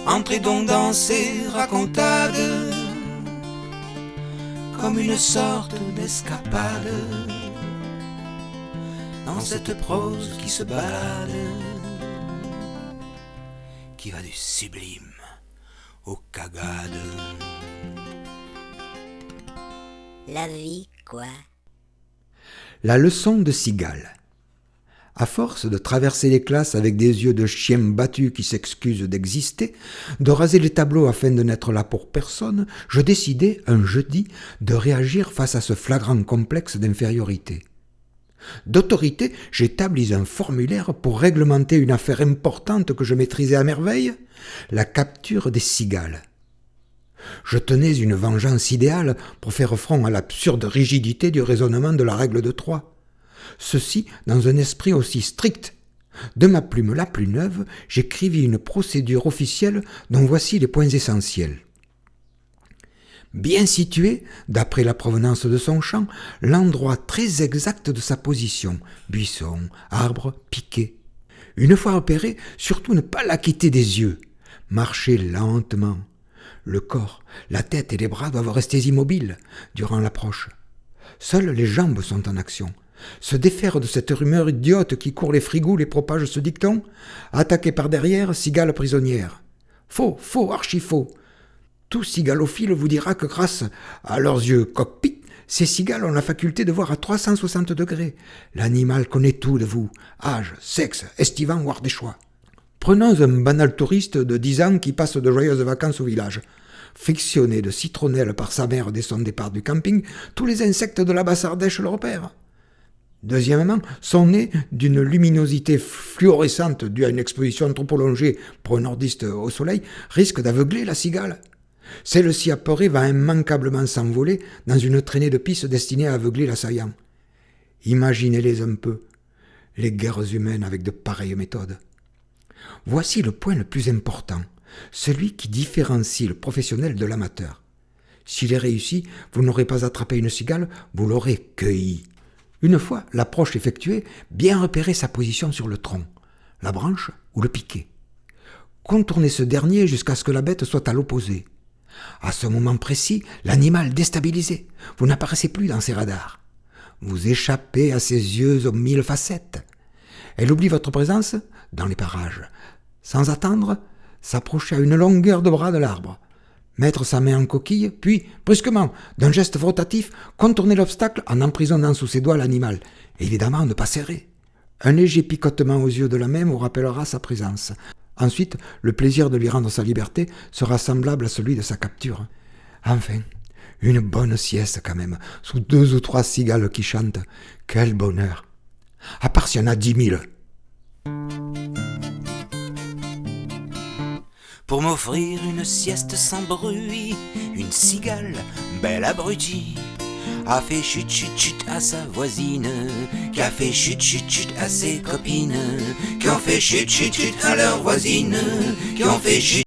entrez donc dans ces racontades, comme une sorte d'escapade, dans cette prose qui se balade, qui va du sublime au cagade. La vie, quoi. La leçon de cigale. À force de traverser les classes avec des yeux de chien battu qui s'excusent d'exister, de raser les tableaux afin de n'être là pour personne, je décidai, un jeudi, de réagir face à ce flagrant complexe d'infériorité. D'autorité, j'établis un formulaire pour réglementer une affaire importante que je maîtrisais à merveille, la capture des cigales. Je tenais une vengeance idéale pour faire front à l'absurde rigidité du raisonnement de la règle de 3. Ceci dans un esprit aussi strict. De ma plume la plus neuve, j'écrivis une procédure officielle dont voici les points essentiels. Bien situé, d'après la provenance de son champ, l'endroit très exact de sa position, buisson, arbre, piquet. Une fois repéré, surtout ne pas la quitter des yeux. Marcher lentement. Le corps, la tête et les bras doivent rester immobiles durant l'approche. Seules les jambes sont en action. Se défaire de cette rumeur idiote qui court les frigoules et propage ce dicton. Attaqué par derrière, cigale prisonnière. Faux, faux, archi faux. Tout cigalophile vous dira que grâce à leurs yeux cockpit, ces cigales ont la faculté de voir à 360 degrés. L'animal connaît tout de vous, âge, sexe, estivant ou ardéchois. Prenons un banal touriste de 10 ans qui passe de joyeuses vacances au village. Frictionné de citronnelle par sa mère dès son départ du camping, tous les insectes de la Basse-Ardèche le repèrent. Deuxièmement, son nez, d'une luminosité fluorescente due à une exposition trop prolongée pour un nordiste au soleil, risque d'aveugler la cigale. Celle-ci apeurée va immanquablement s'envoler dans une traînée de pistes destinée à aveugler l'assaillant. Imaginez-les un peu, les guerres humaines avec de pareilles méthodes. Voici le point le plus important, celui qui différencie le professionnel de l'amateur. S'il est réussi, vous n'aurez pas attrapé une cigale, vous l'aurez cueillie. Une fois l'approche effectuée, bien repérer sa position sur le tronc, la branche ou le piquet. Contournez ce dernier jusqu'à ce que la bête soit à l'opposé. À ce moment précis, l'animal déstabilisé, vous n'apparaissez plus dans ses radars. Vous échappez à ses yeux aux 1000 facettes. Elle oublie votre présence dans les parages. Sans attendre, s'approcher à une longueur de bras de l'arbre. Mettre sa main en coquille, puis, brusquement, d'un geste frottatif, contourner l'obstacle en emprisonnant sous ses doigts l'animal. Évidemment, ne pas serrer. Un léger picotement aux yeux de la main vous rappellera sa présence. Ensuite, le plaisir de lui rendre sa liberté sera semblable à celui de sa capture. Enfin, une bonne sieste quand même, sous 2 ou 3 cigales qui chantent. Quel bonheur! À part s'il y en a 10 000. Pour m'offrir une sieste sans bruit, une cigale, belle abrutie, a fait chut chut chut à sa voisine, qui a fait chut chut chut à ses copines, qui ont fait chut chut chut à leurs voisines, qui ont fait chut